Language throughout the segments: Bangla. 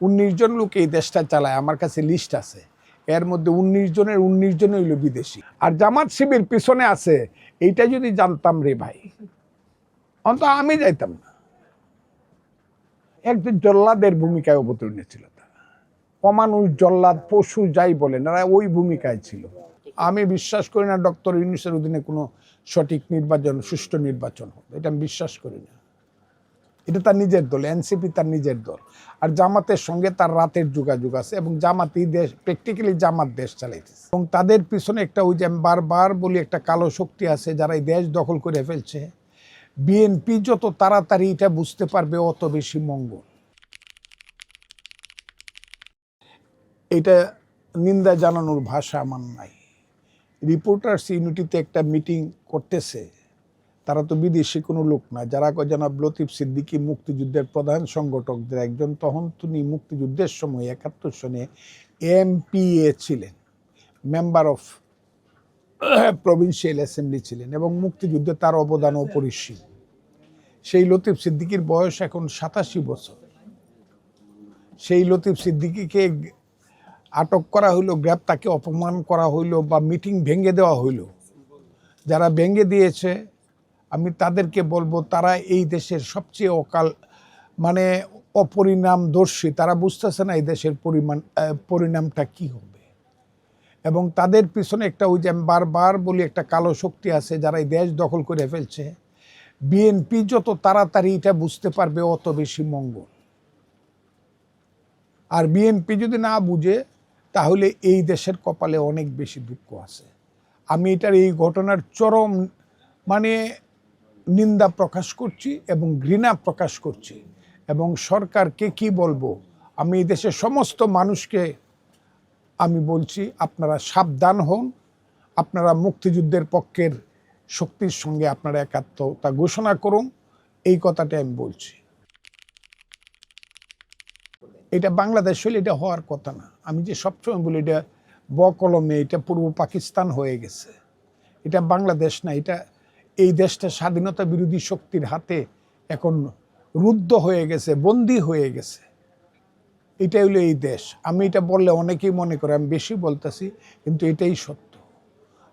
19 জন লোক এই দেশটা চালায়, আমার কাছে লিস্ট আছে। এর মধ্যে 19 জনের 19 জন হইল বিদেশি। আর জামাত শিবির পিছনে আছে, এইটা যদি জানতাম রে ভাই, অন্তত আমি যাইতাম না। একজন জল্লাদের ভূমিকায় অবতীর্ণ ছিল তারা, অমানুষ জল্লাদ পশু যাই বলেন, এরা ওই ভূমিকায় ছিল। আমি বিশ্বাস করি না ডক্টর ইউনূসের অধীনে কোনো সঠিক নির্বাচন, সুষ্ঠু নির্বাচন হবে, এটা আমি বিশ্বাস করি না। এটা তার নিজের দল, এনসিপি তার নিজের দল, আর জামাতের সঙ্গে তার রাতের যোগাযোগ আছে, এবং জামাতই দেশ, প্র্যাকটিক্যালি জামাত দেশ চালাইতেছে, এবং তাদের পিছনে একটা ওই যে আমি বারবার বলি একটা কালো শক্তি আছে যারা এই দেশ দখল করে ফেলছে। বিএনপি যত তাড়াতাড়ি এটা বুঝতে পারবে অত বেশি মঙ্গল। এটা নিন্দা জানানোর ভাষা আমার নাই। রিপোর্টার্স ইউনিটিতে একটা মিটিং করতেছে, তারা তো বিদেশি কোনো লোক না, যারা জনাব লতিফ সিদ্দিকী মুক্তিযুদ্ধের প্রধান সংগঠকদের একজন, তখন তিনি মুক্তিযুদ্ধের সময় 71 সনে এমপিএ ছিলেন, মেম্বার অফ প্রভিন্সিয়াল অ্যাসেম্বলি ছিলেন, এবং মুক্তিযুদ্ধে তার অবদান অপরিসীম। সেই লতিফ সিদ্দিকীর বয়স এখন 87 বছর। সেই লতিফ সিদ্দিকীকে আটক করা হইল, তাকে অপমান করা হইল, বা মিটিং ভেঙে দেওয়া হইল। যারা ভেঙে দিয়েছে আমি তাদেরকে বলবো, তারা এই দেশের সবচেয়ে অপরিণামদর্শী। তারা বুঝতেছে না এই দেশের পরিণামটা কি হবে, এবং তাদের পিছনে একটা ওই যে আমি বারবার বলি একটা কালো শক্তি আছে যারা এই দেশ দখল করে ফেলছে। বিএনপি যত তাড়াতাড়ি এটা বুঝতে পারবে অত বেশি মঙ্গল। আর বিএনপি যদি না বুঝে তাহলে এই দেশের কপালে অনেক বেশি দুঃখ আছে। আমি এটার এই ঘটনার চরম নিন্দা প্রকাশ করছি এবং ঘৃণা প্রকাশ করছি, এবং সরকারকে কি বলবো, আমি এই দেশের সমস্ত মানুষকে আমি বলছি, আপনারা সাবধান হন, আপনারা মুক্তিযুদ্ধের পক্ষের শক্তির সঙ্গে আপনারা একাত্মতা ঘোষণা করুন, এই কথাটা আমি বলছি। এটা বাংলাদেশ হলে এটা হওয়ার কথা না। আমি যে সবসময় বলি এটা বকলমে, এটা পূর্ব পাকিস্তান হয়ে গেছে, এটা বাংলাদেশ না। এটা এই দেশটা স্বাধীনতা বিরোধী শক্তির হাতে এখন রুদ্ধ হয়ে গেছে, বন্দী হয়ে গেছে। এটাই হলো এই দেশ। আমি এটা বললে অনেকেই মনে করে আমি বেশি বলতেছি, কিন্তু এটাই সত্য।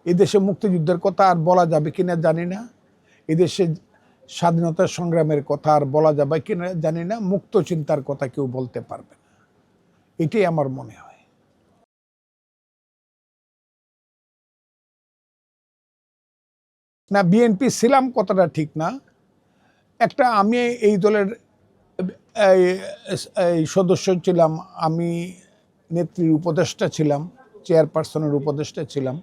এই দেশে মুক্তিযুদ্ধের কথা আর বলা যাবে কিনা জানি না, এই দেশে স্বাধীনতা সংগ্রামের কথা আর বলা যাবে কিনা জানি না, মুক্ত চিন্তার কথা কেউ বলতে পারবে না, এটাই আমার মনে হয়। না, বিএনপি ছিলাম কথাটা ঠিক না। একটা আমি এই দলের এই সদস্য ছিলাম, আমি নেত্রীর উপদেষ্টা ছিলাম, চেয়ারপারসনের উপদেষ্টা ছিলাম।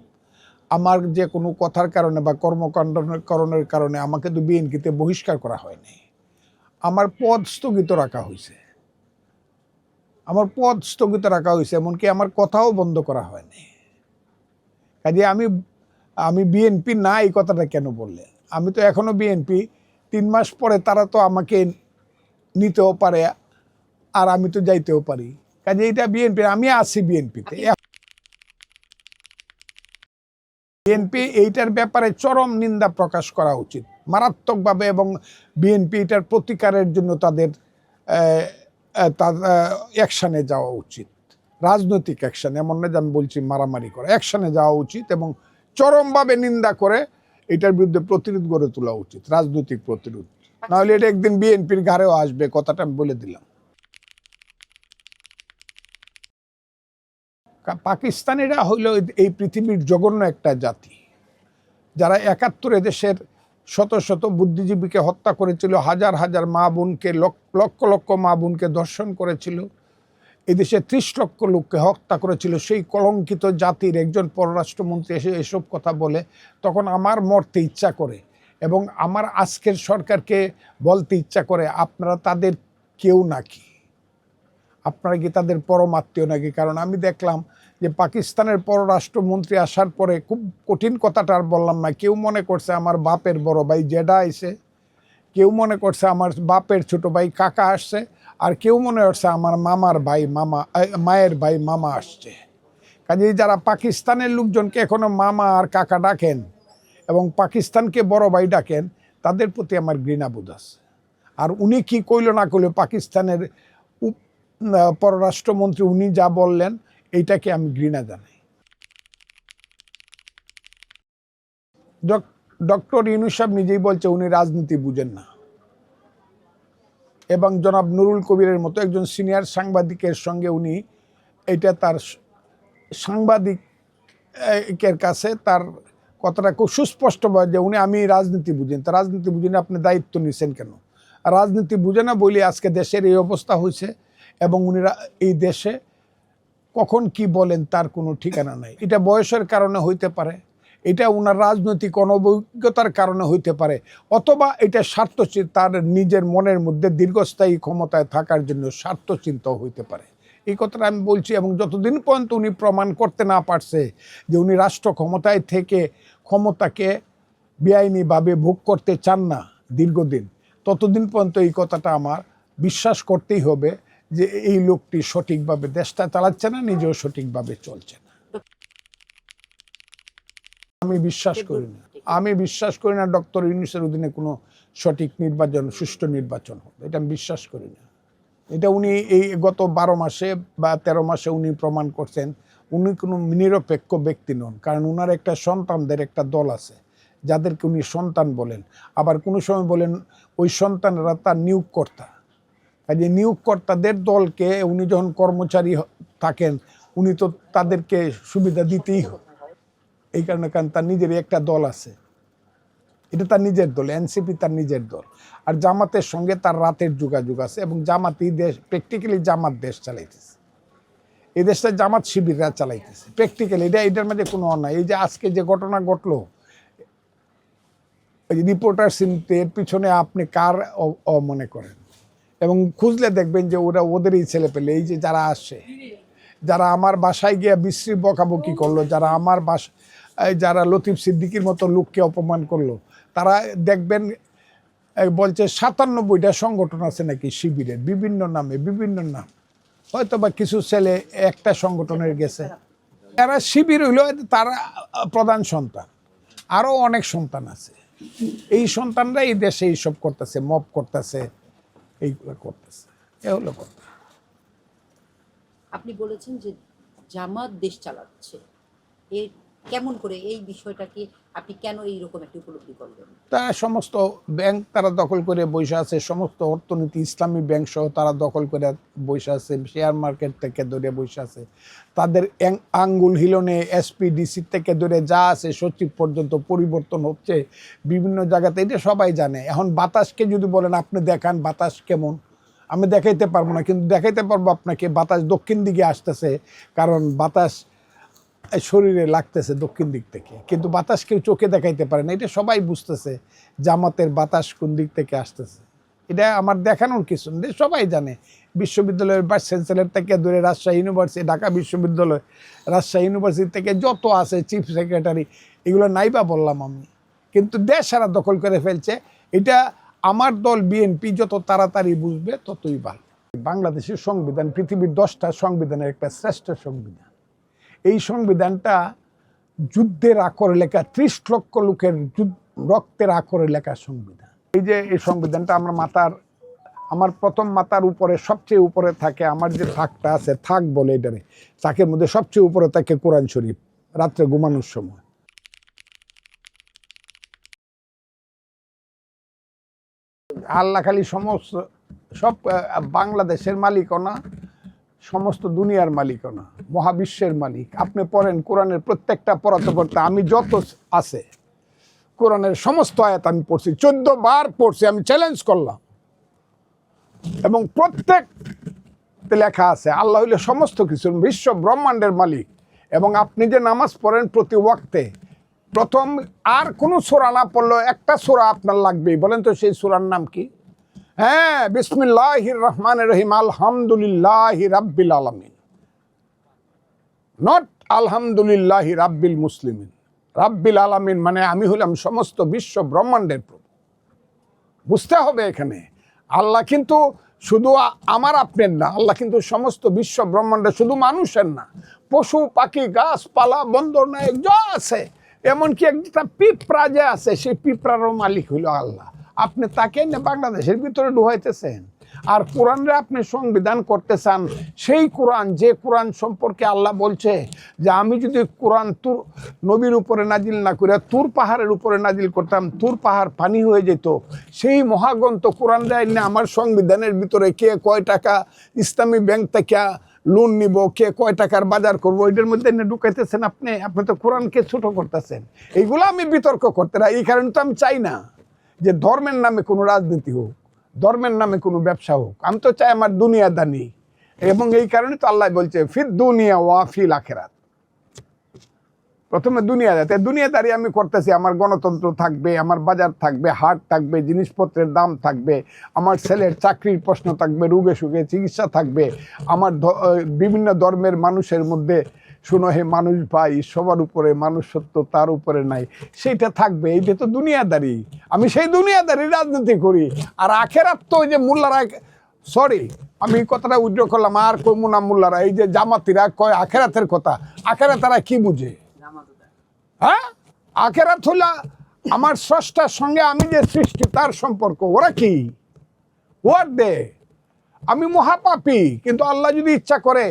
আমার যে কোনো কথার কারণে বা কর্মকাণ্ডের কারণে আমাকে তো বিএনপিতে বহিষ্কার করা হয়নি। আমার পদ স্থগিত রাখা হয়েছে, এমনকি আমার কথাও বন্ধ করা হয়নি। কাজে আমি বিএনপি না এই কথাটা কেন বললে? আমি তো এখনো বিএনপি। 3 মাস পরে তারা তো আমাকে নিতেও পারে, আর আমি তো যাইতেও পারি। কাজে এটা বিএনপি, আমি আছি বিএনপিতে। বিএনপি এইটার ব্যাপারে চরম নিন্দা প্রকাশ করা উচিত মারাত্মকভাবে, এবং বিএনপি এটার প্রতিকারের জন্য তাদের অ্যাকশানে যাওয়া উচিত, রাজনৈতিক অ্যাকশান। এমন না যে আমি বলছি মারামারি করা, অ্যাকশানে যাওয়া উচিত এবং চরমভাবে নিন্দা করে এটার বিরুদ্ধে প্রতিরোধ গড়ে তোলা উচিত, রাজনৈতিক প্রতিরোধ। নাহলে এটা একদিন বিএনপির ঘাড়েও আসবে, কথাটা আমি বলে দিলাম। পাকিস্তানিরা হইল এই পৃথিবীর জঘন্য একটা জাতি, যারা 71 দেশের শত শত বুদ্ধিজীবীকে হত্যা করেছিল, হাজার হাজার মা বোনকে, লক্ষ লক্ষ মা বোনকে ধর্ষণ করেছিল, এদেশে 30 লক্ষ লোককে হত্যা করেছিল। সেই কলঙ্কিত জাতির একজন পররাষ্ট্রমন্ত্রী এসে এসব কথা বলে, তখন আমার মরতে ইচ্ছা করে, এবং আমার আজকের সরকারকে বলতে ইচ্ছা করে, আপনারা তাদের কেউ নাকি? আপনারা কি তাদের পরমাত্মীয় নাকি? কারণ আমি দেখলাম যে পাকিস্তানের পররাষ্ট্রমন্ত্রী আসার পরে, খুব কঠিন কথাটা আর বললাম না, কেউ মনে করছে আমার বাপের বড় ভাই জেডা আইছে, কেউ মনে করছে আমার বাপের ছোট ভাই কাকা আসছে, আর কেউ মনে করছে আমার মামার ভাই মায়ের ভাই মামা আসছে। কাজেই যারা পাকিস্তানের লোকজনকে এখনো মামা আর কাকা ডাকেন এবং পাকিস্তানকে বড় ভাই ডাকেন, তাদের প্রতি আমার ঘৃণাবোধ আছে। আর উনি কি কইল না কইল, পাকিস্তানের পররাষ্ট্রমন্ত্রী উনি যা বললেন এইটাকে আমি ঘৃণা জানাই। ডক্টর ইউনূস সাহেব নিজেই বলছে উনি রাজনীতি বুঝেন না, এবং জনাব নুরুল কবিরের মতো একজন সিনিয়র সাংবাদিকের সঙ্গে উনি এটা তার সাংবাদিকের কাছে তার কথাটা খুব সুস্পষ্ট বলে যে আমি রাজনীতি বুঝেন, তা রাজনীতি বুঝেন আপনি দায়িত্ব নিছেন কেন? রাজনীতি বুঝে না বলে আজকে দেশের এই অবস্থা হয়েছে, এবং উনি এই দেশে কখন কি বলেন তার কোনো ঠিকানা নাই। এটা বয়সের কারণে হইতে পারে, এটা ওনার রাজনৈতিক অনভিজ্ঞতার কারণে হইতে পারে, অথবা এটা তার নিজের মনের মধ্যে দীর্ঘস্থায়ী ক্ষমতায় থাকার জন্য স্বার্থচিন্তাও হইতে পারে। এই কথাটা আমি বলছি, এবং যতদিন পর্যন্ত উনি প্রমাণ করতে না পারছে যে উনি রাষ্ট্র ক্ষমতায় থেকে ক্ষমতাকে বেআইনিভাবে ভোগ করতে চান না দীর্ঘদিন, ততদিন পর্যন্ত এই কথাটা আমার বিশ্বাস করতেই হবে যে এই লোকটি সঠিকভাবে দেশটা চালাচ্ছে না, নিজেও সঠিকভাবে চলছে না। আমি বিশ্বাস করি না ডক্টর ইউনূসের অধীনে কোনো সঠিক নির্বাচন, সুষ্ঠু নির্বাচন হবে, এটা আমি বিশ্বাস করি না। এটা উনি এই গত 12 মাসে বা 13 মাসে উনি প্রমাণ করছেন উনি কোনো নিরপেক্ষ ব্যক্তি নন। কারণ উনার একটা সন্তানদের একটা দল আছে যাদেরকে উনি সন্তান বলেন, আবার কোনো সময় বলেন ওই সন্তানরা তার নিয়োগকর্তা। কাজে নিয়োগকর্তাদের দলকে উনি যখন কর্মচারী থাকেন উনি তো তাদেরকে সুবিধা দিতেই হবে। এই কারণে কারণ তার নিজেরই একটা দল আছে, এটা তার নিজের দল, এনসিপি তার নিজের দল, আর জামাতের সঙ্গে তার রাতের যোগাযোগ আছে, এবং জামাতই দেশ প্র্যাকটিক্যালি জামাত দেশ চালাইতেছে, এই দেশটা জামাত শিবিররা চালাইতেছে প্র্যাকটিক্যালি। এটার মধ্যে কোনো অন্যায়। এই যে আজকে যে ঘটনা ঘটলো রিপোর্টার সিনটের পিছনে আপনি কার মনে করেন, এবং খুঁজলে দেখবেন যে ওরা ওদেরই ছেলে পেলে। এই যে যারা আসে, যারা আমার বাসায় গিয়ে বিশ্রী বকাবকি করলো, যারা আমার যারা লতিফ সিদ্দিকির মতো লোককে অপমান করলো, তারা দেখবেন বলছে 97টা সংগঠন আছে নাকি শিবিরের, বিভিন্ন নামে বিভিন্ন নাম, হয়তো বা কিছু ছেলে একটা সংগঠনের গেছে। এরা শিবির হইল তারা প্রধান সন্তান, আরও অনেক সন্তান আছে। এই সন্তানরা এই দেশে এইসব করতেছে, মব করতেছে, এইগুলো করতেছে। এ হলো কথা। আপনি বলেছেন যে জামাত দেশ চালাচ্ছে, এর কেমন করে এই বিষয়টাকে আপনি কেন এইরকম একটা উপলব্ধি করলেন? তা সমস্ত ব্যাংক তারা দখল করে বসে আছে, সমস্ত অর্থনীতি ইসলামী ব্যাংক সহ তারা দখল করে বসে আছে, শেয়ার মার্কেট থেকে ধরে বসে আছে, তাদের আঙ্গুল হিলনে এসপিডিসি থেকে ধরে যা আছে সচিব পর্যন্ত পরিবর্তন হচ্ছে বিভিন্ন জায়গাতে, এটা সবাই জানে। এখন বাতাসকে যদি বলেন আপনি দেখান বাতাস কেমন, আমি দেখাইতে পারবো না, কিন্তু দেখাইতে পারবো আপনাকে বাতাস দক্ষিণ দিকে আসতেছে, কারণ বাতাস শরীরে লাগতেছে দক্ষিণ দিক থেকে, কিন্তু বাতাস কেউ চোখে দেখাইতে পারে না। এটা সবাই বুঝতেছে জামাতের বাতাস কোন দিক থেকে আসতেছে, এটা আমার দেখানোর কিছু নেই, সবাই জানে। বিশ্ববিদ্যালয়ের ভাইস চ্যান্সেলর থেকে ধরে রাজশাহী ইউনিভার্সিটি, ঢাকা বিশ্ববিদ্যালয়, রাজশাহী ইউনিভার্সিটি থেকে যত আছে চিফ সেক্রেটারি, এগুলো নাইবা বললাম আমি, কিন্তু দেশ সারা দখল করে ফেলছে। এটা আমার দল বিএনপি যত তাড়াতাড়ি বুঝবে ততই ভালো। বাংলাদেশের সংবিধান পৃথিবীর 10টা সংবিধানের একটা শ্রেষ্ঠ সংবিধান। এই সংবিধানটা যুদ্ধের আকরে লেখা, 30 লক্ষ লোকের রক্তের আকরে লেখা সংবিধান। এই যে এই সংবিধানটা আমার প্রথম মাথার উপরে সবচেয়ে উপরে থাকে, আমার যে থাকটা আছে, থাক বলে এটারে, থাকের মধ্যে সবচেয়ে উপরে থাকে কোরআন শরীফ, রাত্রে ঘুমানোর সময়। আল্লাহ খালি সব বাংলাদেশের মালিকও না, সমস্ত দুনিয়ার মালিকও না, মহাবিশ্বের মালিক। আপনি পড়েন কোরআনের প্রত্যেকটা পড়তে আমি যত আছে কোরআনের সমস্ত আয়াত আমি পড়ছি, 14 বার পড়ছি, আমি চ্যালেঞ্জ করলাম, এবং প্রত্যেক লেখা আছে আল্লাহ হইলে সমস্ত কিছু, বিশ্ব ব্রহ্মাণ্ডের মালিক। এবং আপনি যে নামাজ পড়েন প্রতি ওয়াক্তে, প্রথম আর কোনো সূরা না পড়লেও একটা সূরা আপনার লাগবেই। বলেন তো সেই সূরার নাম কি? হ্যাঁ, বিসমিল্লাহির রহমানির রহিম, আলহামদুলিল্লাহি রাব্বিল আলামিন, নট আলহামদুলিল্লাহি রাব্বিল মুসলিমিন। রাব্বিল আলামিন মানে আমি হলাম সমস্ত বিশ্ব ব্রহ্মাণ্ডের প্রভু। বুঝতে হবে এখানে আল্লাহ কিন্তু শুধু আমার আপনার না, আল্লাহ কিন্তু সমস্ত বিশ্ব ব্রহ্মাণ্ডের, শুধু মানুষের না, পশু পাখি গাছপালা বন্দর নায়ক যা আছে, এমনকি একটা পিঁপড়া যে আছে সেই পিঁপড়ারও মালিক হইল আল্লাহ। আপনি তাকে না বাংলাদেশের ভিতরে ঢুকাইতেছেন। আর কোরআনরে আপনি সংবিধান করতে চান, সেই কোরআন যে কোরআন সম্পর্কে আল্লাহ বলছে যে আমি যদি কোরআন তুর নবীর উপরে নাজিল না করে তুর পাহাড়ের উপরে নাজিল করতাম, তুর পাহাড় পানি হয়ে যেত, সেই মহাগ্রন্থ কোরআন দেয় না আমার সংবিধানের ভিতরে কে কয় টাকা ইসলামী ব্যাংক থেকে লোন নিব, কে কয় টাকার বাজার করবো, এটার মধ্যে ঢুকাইতেছেন আপনি। আপনি তো কোরআনকে ছোট করতেছেন। এইগুলো আমি বিতর্ক করতে না, এই কারণে তো আমি চাই না যে ধর্মের নামে কোনো রাজনীতি হোক, ধর্মের নামে কোনো ব্যবসা হোক। আমি তো চাই আমার দুনিয়াদানি, এবং এই কারণে তো আল্লাহ বলছে ফির দুনিয়া ওয়া ফিল আখিরাত। প্রথমে দুনিয়াদারি আমি করতেছি, আমার গণতন্ত্র থাকবে, আমার বাজার থাকবে, হাট থাকবে, জিনিসপত্রের দাম থাকবে, আমার ছেলের চাকরির প্রশ্ন থাকবে, রোগে সুগে চিকিৎসা থাকবে, আমার বিভিন্ন ধর্মের মানুষের মধ্যে শুনো হে মানুষ ভাই, সবার উপরে মানুষ সত্য, তার উপরে নাই, সেইটা থাকবে। এইটা তো দুনিয়াদারি। আমি সেই দুনিয়াদারি রাজনীতি করি। আর আখেরাত তো ওই যে মোল্লারা, সরি আমি কথাটা উজ্জ্ব করলাম, আর কমুনা মোল্লারা, এই যে জামাতিরা কয় আখেরাতের কথা, আখেরাতারা কি বুঝে? হ্যাঁ, আখেরাত হলো আমার স্রষ্টার সঙ্গে আমি যে সৃষ্টি তার সম্পর্ক। ওরা কি ওয়ার দে? আমি মহাপাপী, কিন্তু আল্লাহ যদি ইচ্ছা করে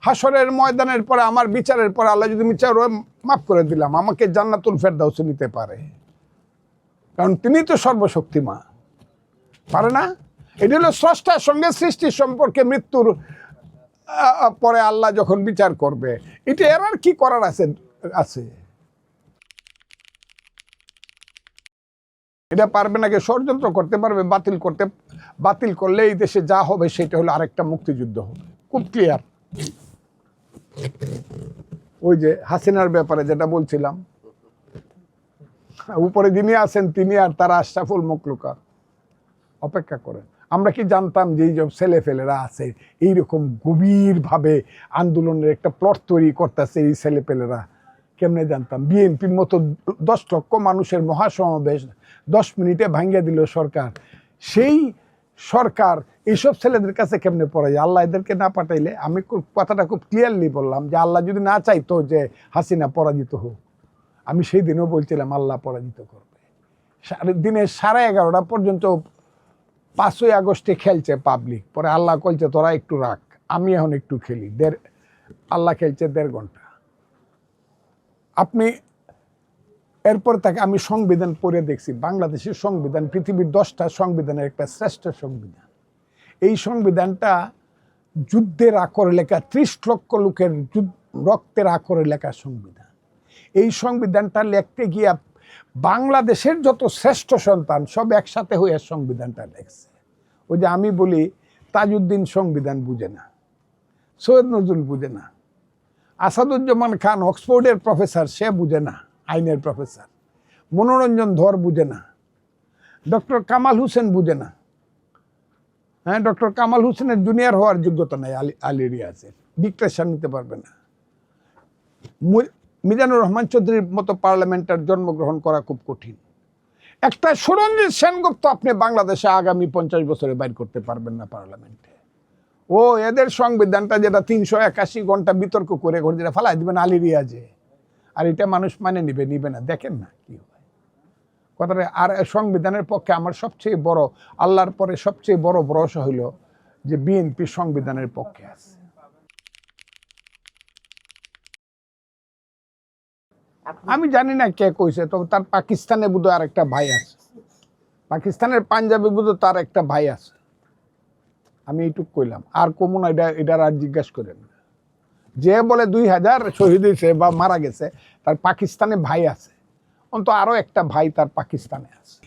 হাসরের ময়দানের পরে আমার বিচারের পরে আল্লাহ যদি ইচ্ছা মাফ করে দিলাম, আমাকে জান্নাতুল ফেরদাউসে নিতে পারে, কারণ তিনি তো সর্বশক্তিমান। পারে না? এটা হলো স্রষ্টার সঙ্গে সৃষ্টির সম্পর্কে। মৃত্যুর পরে আল্লাহ যখন বিচার করবে, এটা এর আর কি করার আছে? এটা পারবে নাকি? ষড়যন্ত্র করতে পারবে, বাতিল করলে এই দেশে যা হবে সেটা হলো আরেকটা মুক্তিযুদ্ধ হবে। খুব ক্লিয়ার। ওই যে হাসিনার ব্যাপারে যেটা বলছিলাম, উপরে যিনি আছেন তিনি আর তারা আশরাফুল মখলুকা অপেক্ষা করেন। আমরা কি জানতাম যে এই সব ছেলেপেলেরা আছে এইরকম গভীরভাবে আন্দোলনের একটা প্লট তৈরি করতেছে? এই ছেলেপেলেরা কেমনে জানতাম? বিএনপির মতো 10 লক্ষ মানুষের মহাসমাবেশ 10 মিনিটে ভাঙ্গিয়ে দিল সরকার। সেই সরকার এইসব ছেলেদের কাছে কেমনে পড়ায়? আল্লাহ এদেরকে না পাঠাইলে, আমি কথাটা খুব ক্লিয়ারলি বললাম যে আল্লাহ যদি না চাইতো যে হাসিনা পরাজিত হোক, আমি সেই দিনও বলছিলাম আল্লাহ পরাজিত করবে। দিনের 11:30 পর্যন্ত 5ই আগস্টে খেলছে পাবলিক, পরে আল্লাহ কইছে তোরা একটু রাখ, আমি এখন একটু খেলি। আল্লাহ খেলছে 1.5 ঘন্টা। আপনি এরপর তাকে আমি সংবিধান পড়ে দেখছি, বাংলাদেশের সংবিধান পৃথিবীর 10টা সংবিধানের একটা শ্রেষ্ঠ সংবিধান। এই সংবিধানটা যুদ্ধের আকরে লেখা, 30 লক্ষ লোকের রক্তের আকরে লেখা সংবিধান। এই সংবিধানটা লিখতে গিয়া বাংলাদেশের যত শ্রেষ্ঠ সন্তান সব একসাথে হয়ে সংবিধানটা লেখছে। ওই যে আমি বলি তাজউদ্দিন সংবিধান বুঝে না, সৈয়দ নজরুল বুঝে না, আসাদুজ্জামান খান অক্সফোর্ডের প্রফেসর সে বুঝে না, আইনের প্রফেসর, মনোরঞ্জন ধর বুঝে না, ডক্টর কামাল হোসেন বুঝে না। হ্যাঁ, ডক্টর কামাল হোসেনের জুনিয়র হওয়ার যোগ্যতা নাই আলী রিয়াজের, ডিক্টেশন নিতে পারবে না। মিজানুর রহমান চৌধুরীর মতো পার্লামেন্টার জন্মগ্রহণ করা খুব কঠিন। একটা সুরঞ্জিত সেনগুপ্ত আপনি বাংলাদেশে আগামী 50 বছরে বাইর করতে পারবেন না পার্লামেন্টে। ও এদের সংবিধানটা যেটা 381 ঘন্টা বিতর্ক করে যেটা ফালাই দিবেন আলী রিয়াজে, আর এটা মানুষ মানে নিবে না। দেখেন না কি হয় কথাটা। আর সংবিধানের পক্ষে আমার সবচেয়ে বড়, আল্লাহর পরে সবচেয়ে বড় ভরসা হইল যে বিএনপি সংবিধানের পক্ষে আছে। আমি জানি না কে কইছে, তবে তার পাকিস্তানে বোধহয় আর একটা ভাই আছে, পাকিস্তানের পাঞ্জাবে বোধহয় তার একটা ভাই আছে। আমি এইটুক কইলাম, আর কমন এটার আর জিজ্ঞাসা করেন। যে বলে 2000 শহীদ হয়েছে বা মারা গেছে, তার পাকিস্তানে ভাই আছে, অন্তত আরো একটা ভাই তার পাকিস্তানে আছে।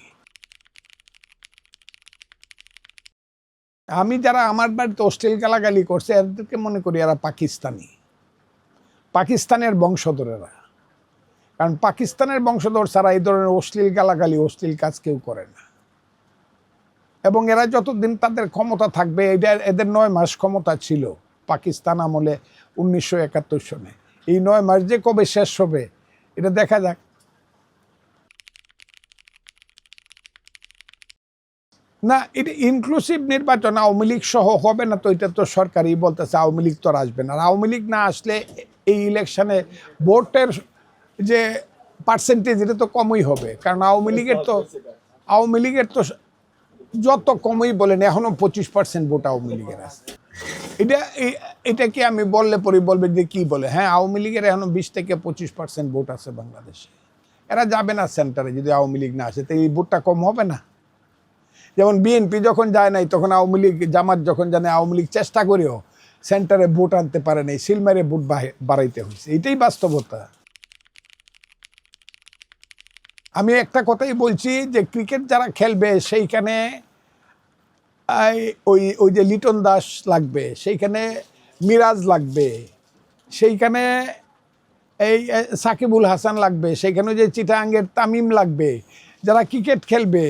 আমি যারা আমার বাড়িতে অশ্লীল গালাগালি করছে এদেরকে মনে করি এরা পাকিস্তানের বংশধরেরা। কারণ পাকিস্তানের বংশধর ছাড়া এই ধরনের অশ্লীল গালাগালি, অশ্লীল কাজ কেউ করে না। এবং এরা যতদিন তাদের ক্ষমতা থাকবে, এদের 9 মাস ক্ষমতা ছিল পাকিস্তান আমলে 1971 সনে। এই 9 মাস যে কবে শেষ হবে এটা দেখা যাক। না, এটা ইনক্লুসিভ নির্বাচন আওয়ামী লীগ সহ হবে না তো, এটা তো সরকারই বলতেছে আওয়ামী লীগ তো আসবে না। আর আওয়ামী লীগ না আসলে এই ইলেকশনে ভোটের যে পার্সেন্টেজ এটা তো কমই হবে, কারণ আওয়ামী লীগের তো যত কমই বলেন এখনো 25% ভোট আওয়ামী লীগের আছে। এটাকে আমি বললে পরে বলবে যে কি বলে, হ্যাঁ আওয়ামী লীগের এখনো 20 থেকে 25% ভোট আছে বাংলাদেশে। এরা যাবে না সেন্টারে যদি আওয়ামী লীগ না আসে, তো এই ভোটটা কম হবে না? যেমন বিএনপি যখন যায় নাই তখন আওয়ামী লীগ, জামাত যখন জানে আওয়ামী লীগ চেষ্টা করেও সেন্টারে ভোট আনতে পারে নাই, সিলমারে ভোট বাড়াইতে হয়েছে। এটাই বাস্তবতা। আমি একটা কথাই বলছি যে ক্রিকেট যারা খেলবে সেইখানে ওই ওই যে লিটন দাস লাগবে, সেইখানে মিরাজ লাগবে, সেইখানে এই সাকিবুল হাসান লাগবে, সেইখানে যে চিটাঙ্গের তামিম লাগবে। যারা ক্রিকেট খেলবে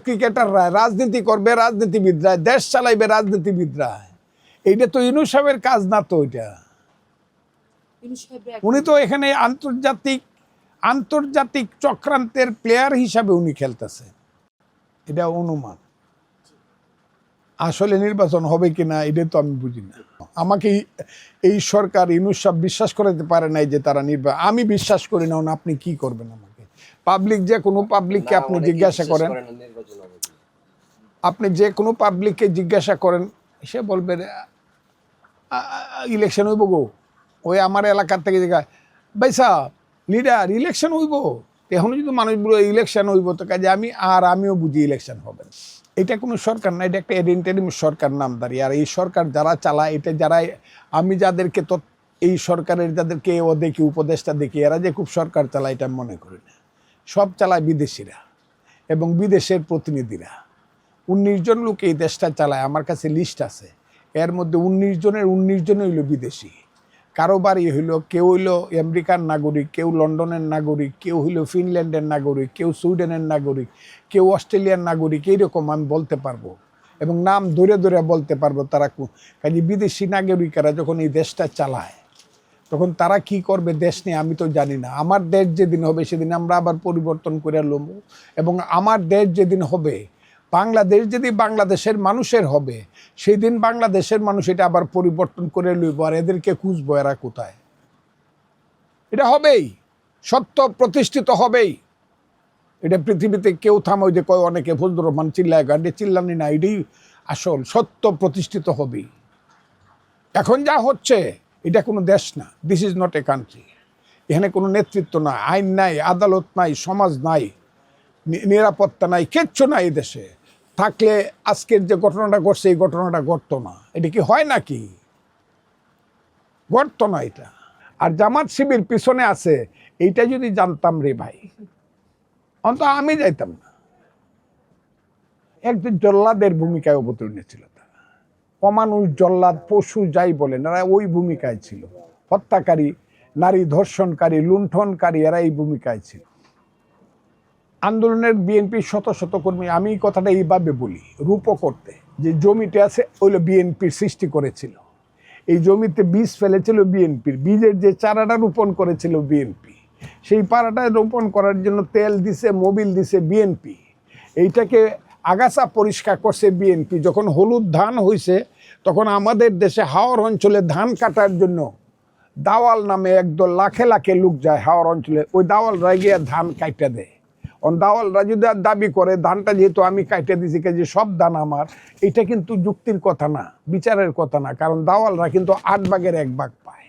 ক্রিকেটাররা, রাজনীতি করবে রাজনীতিবিদরা, দেশ চালাইবে রাজনীতিবিদরা। এইটা তো ইউনূস সাহেবের কাজ না তো। ওইটা উনি তো এখানে আন্তর্জাতিক চক্রান্তের প্লেয়ার হিসাবে উনি খেলতেছে। এটা অনুমান। আসলে নির্বাচন হবে কিনা এটা তো আমি বুঝি না। আমাকে এই সরকার ইউনূস সাহেব বিশ্বাস করতে পারে নাই যে তারা আমি বিশ্বাস করি না। আপনি কি করবেন আমাকে? পাবলিক যে কোনো পাবলিককে আপনি জিজ্ঞাসা করেন, আপনি যে কোনো পাবলিককে জিজ্ঞাসা করেন, সে বলবে ইলেকশন হইব গো। ওই আমার এলাকার থেকে জিজ্ঞাসা, ভাই সাহ লিডার ইলেকশন হইব, এখন যদি মানুষগুলো ইলেকশন হইব তো কাজে আমিও বুঝি ইলেকশন হবে। এটা কোনো সরকার না, এটা একটা ইন্টারিম সরকার নামদারি। আর এই সরকার যারা চালায়, এটা যারা আমি যাদেরকে তো এই সরকারের যাদেরকে ও দেখি, উপদেষ্টা দেখি, এরা যে খুব সরকার চালায় এটা মনে করি না। সব চালায় বিদেশিরা এবং বিদেশের প্রতিনিধিরা। 19 জন লোক এই দেশটা চালায়, আমার কাছে লিস্ট আছে। এর মধ্যে 19 জনের 19 জন হইল বিদেশি। কারো বাড়ি হইল, কেউ হইল আমেরিকার নাগরিক, কেউ লন্ডনের নাগরিক, কেউ হইল ফিনল্যান্ডের নাগরিক, কেউ সুইডেনের নাগরিক, কেউ অস্ট্রেলিয়ার নাগরিক। এইরকম আমি বলতে পারবো এবং নাম ধরে ধরে বলতে পারবো তারা। কাজে বিদেশি নাগরিকেরা যখন এই দেশটা চালায় তখন তারা কি করবে দেশ নিয়ে আমি তো জানি না। আমার দেশ যেদিন হবে সেদিন আমরা আবার পরিবর্তন করে লব। এবং আমার দেশ যেদিন হবে, বাংলাদেশ যদি বাংলাদেশের মানুষের হবে, সেই দিন বাংলাদেশের মানুষ এটা আবার পরিবর্তন করে লইব। আর এদেরকে খুঁজবো এরা কোথায়। এটা হবেই, সত্য প্রতিষ্ঠিত হবেই। এটা পৃথিবীতে কেউ থামাই যে কয় অনেকে ফজলুর রহমান চিল্লায় গান্ডে, চিল্লানি না, এটাই আসল। সত্য প্রতিষ্ঠিত হবেই। এখন যা হচ্ছে এটা কোনো দেশ না। This is not a country. এখানে কোনো নেতৃত্ব নাই, আইন নাই, আদালত নাই, সমাজ নাই, নিরাপত্তা নাই, কিচ্ছু নাই এই দেশে। থাকলে আজকের যে ঘটনাটা ঘটছে এই ঘটনাটা ঘটতো না। এটা কি হয় নাকি? ঘটতো না এটা। আর জামাত শিবির পিছনে আছে, এইটা যদি জানতাম রে ভাই, অন্তত আমি যাইতাম না। একজন জল্লাদের ভূমিকায় অবতীর্ণ ছিল তারা। অমানুষ, জল্লাদ, পশু যাই বলেন, এরা ওই ভূমিকায় ছিল। হত্যাকারী, নারী ধর্ষণকারী, লুণ্ঠনকারী, এরা এই ভূমিকায় ছিল। আন্দোলনের বিএনপির শত শত কর্মী, আমি এই কথাটা এইভাবে বলি রূপ করতে, যে জমিতে আছে ওইগুলো বিএনপির সৃষ্টি করেছিল। এই জমিতে বীজ ফেলেছিল বিএনপির, বীজের যে চারাটা রোপণ করেছিল বিএনপি, সেই পাড়াটা রোপণ করার জন্য তেল দিছে, মোবিল দিছে বিএনপি। এইটাকে আগাছা পরিষ্কার করছে বিএনপি। যখন হলুদ ধান হয়েছে তখন আমাদের দেশে হাওর অঞ্চলে ধান কাটার জন্য দাওয়াল নামে একদল লাখে লাখে লোক যায় হাওর অঞ্চলে। ওই দাওয়ালরা গিয়ে ধান কাইটা দেয়। দাওয়ালরা যদি দাবি করে ধানটা যেহেতু আমি কাইটে দিছি যে সব ধান আমার, এটা কিন্তু যুক্তির কথা না, বিচারের কথা না। কারণ দাওয়ালরা কিন্তু 8 ভাগের 1 ভাগ পায়।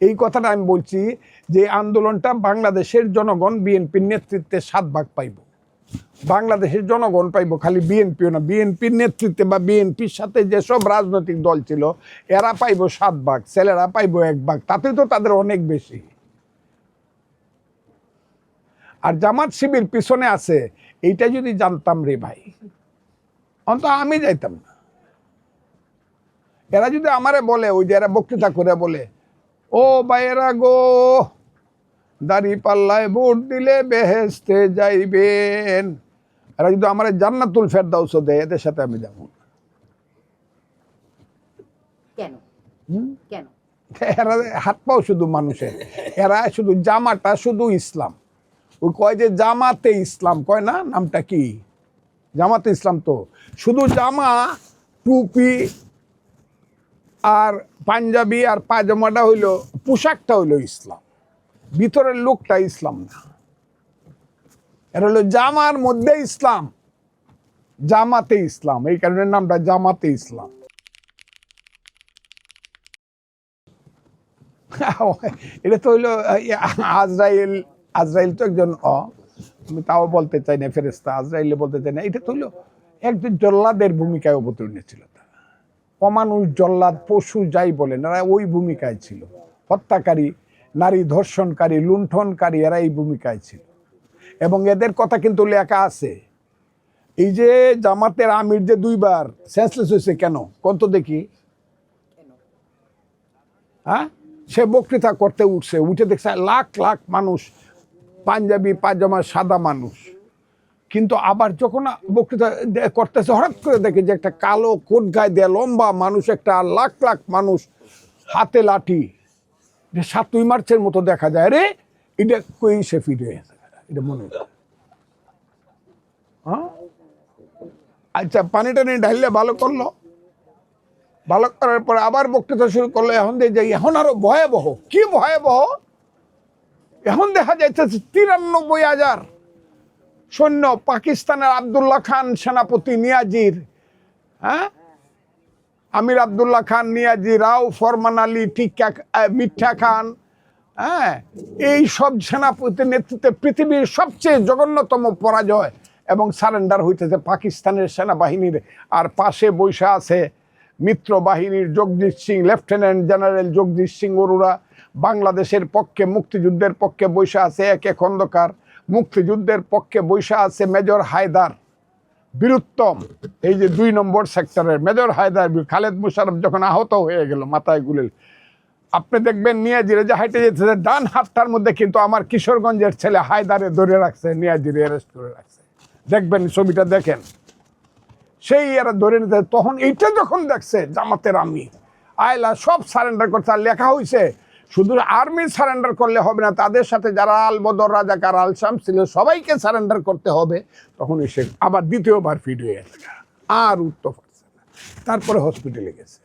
এই কথাটা আমি বলছি যে আন্দোলনটা বাংলাদেশের জনগণ বিএনপির নেতৃত্বে 7 ভাগ পাইব। বাংলাদেশের জনগণ পাইব, খালি বিএনপিও না। বিএনপির নেতৃত্বে বা বিএনপির সাথে যেসব রাজনৈতিক দল ছিল এরা পাইব 7 ভাগ, ছেলেরা পাইব 1 ভাগ। তাতে তো তাদের অনেক বেশি। আর জামাত শিবির পিছনে আছে, এইটা যদি জানতাম রে ভাই, অন্তত আমি যাইতাম না। এরা যদি আমারে বলে, ওই যে এরা বক্তৃতা করে বলে, ও ভাইয়েরা গো, দাড়ি পাল্লায় ভোট দিলে বেহেশতে যাইবেন, এরা যদি আমার জান্নাতুল ফেরদাউস দেয়, এদের সাথে আমি যাব না। কেন? কেন? এরা হাত পাও শুধু মানুষের, এরা শুধু জামাটা শুধু ইসলাম। ওই কয় যে জামাতে ইসলাম, কয় না, নামটা কি জামাতে ইসলাম, তো শুধু জামা, টুপি আর পাঞ্জাবি আর পায়জামাটা হইল, পোশাকটা হইল ইসলাম, ভিতরের লোকটা ইসলাম না। এরা হলো জামার মধ্যে ইসলাম, জামাতে ইসলাম, এই কারণে নামটা জামাতে ইসলাম। এটা তো হইলো আজরাইল। আজরাইল তো একজন আমি তাও বলতে চাই না ফেরেশতা, আজরাইলে বলতে চাই না, এটা তো হইলো একজন জল্লাদের ভূমিকায় অবতীর্ণ ছিল। অমানুষ, জল্লাদ, পশু যাই বলেন, এরা ওই ভূমিকায় ছিল। হত্যাকারী, নারী ধর্ষণকারী, লুণ্ঠনকারী, এরা এই ভূমিকায় ছিল। এবং এদের কথা কিন্তু লেখা আছে। এই যে জামাতের আমির যে 2 বার সেন্সলেস হয়েছে কেন কোন তো দেখি? হ্যাঁ, সে বক্তৃতা করতে উঠে দেখছে লাখ লাখ মানুষ, পাঞ্জাবি পাজামা সাদা মানুষ, কিন্তু আবার যখন বক্তৃতা করতেছে হঠাৎ করে দেখে যে একটা কালো কোট গায়ে দেয়া লম্বা মানুষ, একটা লাখ লাখ মানুষ হাতে লাঠি, যে 7ই মার্চের মতো দেখা যায়। রে এটা কই সে ফিরে এটা মনে হয়। হ্যাঁ, আচ্ছা, পানিটা নিয়ে ঢাললে ভালো করলো, ভালো করার পরে আবার বক্তৃতা শুরু করলো। এখন যে এখন আরো ভয়াবহ, কি ভয়াবহ, এখন দেখা যাচ্ছে 93,000 সৈন্য পাকিস্তানের আব্দুল্লাহ খান সেনাপতি নিয়াজির, হ্যাঁ, আমির আব্দুল্লাহ খান, নিয়াজি রাও, ফরমান আলী, মিঠা খান, হ্যাঁ, এই সব সেনাপতির নেতৃত্বে পৃথিবীর সবচেয়ে জঘন্যতম পরাজয় এবং সারেন্ডার হইতেছে পাকিস্তানের সেনাবাহিনীর। আর পাশে বৈশা আছে মিত্র বাহিনীর জগদীশ সিং, লেফটেন্যান্ট জেনারেল জগদীশ সিং অরোরা। বাংলাদেশের পক্ষে, মুক্তিযুদ্ধের পক্ষে বৈশা আছে একে খন্দকার, মুক্তিযুদ্ধের পক্ষে বৈশা আছে মেজর হায়দার বীরুত্তম। এই যে 2 নম্বর সেক্টরের মেজর হায়দার, খালেদ মুশারফ যখন আহত হয়ে গেল মাথায় গুলিল, আপনি দেখবেন নিয়াজিরে যে হাইটে যেতেছে, ডান হাতটার মধ্যে কিন্তু আমার কিশোরগঞ্জের ছেলে হায়দারে ধরে রাখছে, নিয়াজিরে অ্যারেস্ট করে রাখছে। দেখবেন ছবিটা, দেখেন, সেই এরা ধরে নিতে। তখন এইটা যখন দেখছে জামাতের আমির আয়লা সব সারেন্ডার করছে। আর লেখা হয়েছে শুধু আর্মি সারেন্ডার করলে হবে না, তাদের সাথে যারা আল বদর, রাজাকার, আল শামস ছিল সবাইকে সারেন্ডার করতে হবে। তখন এসে আবার দ্বিতীয়বার ফিট হয়ে গেছে, আর উঠতে পারছে না। তারপরে হসপিটালে গেছে।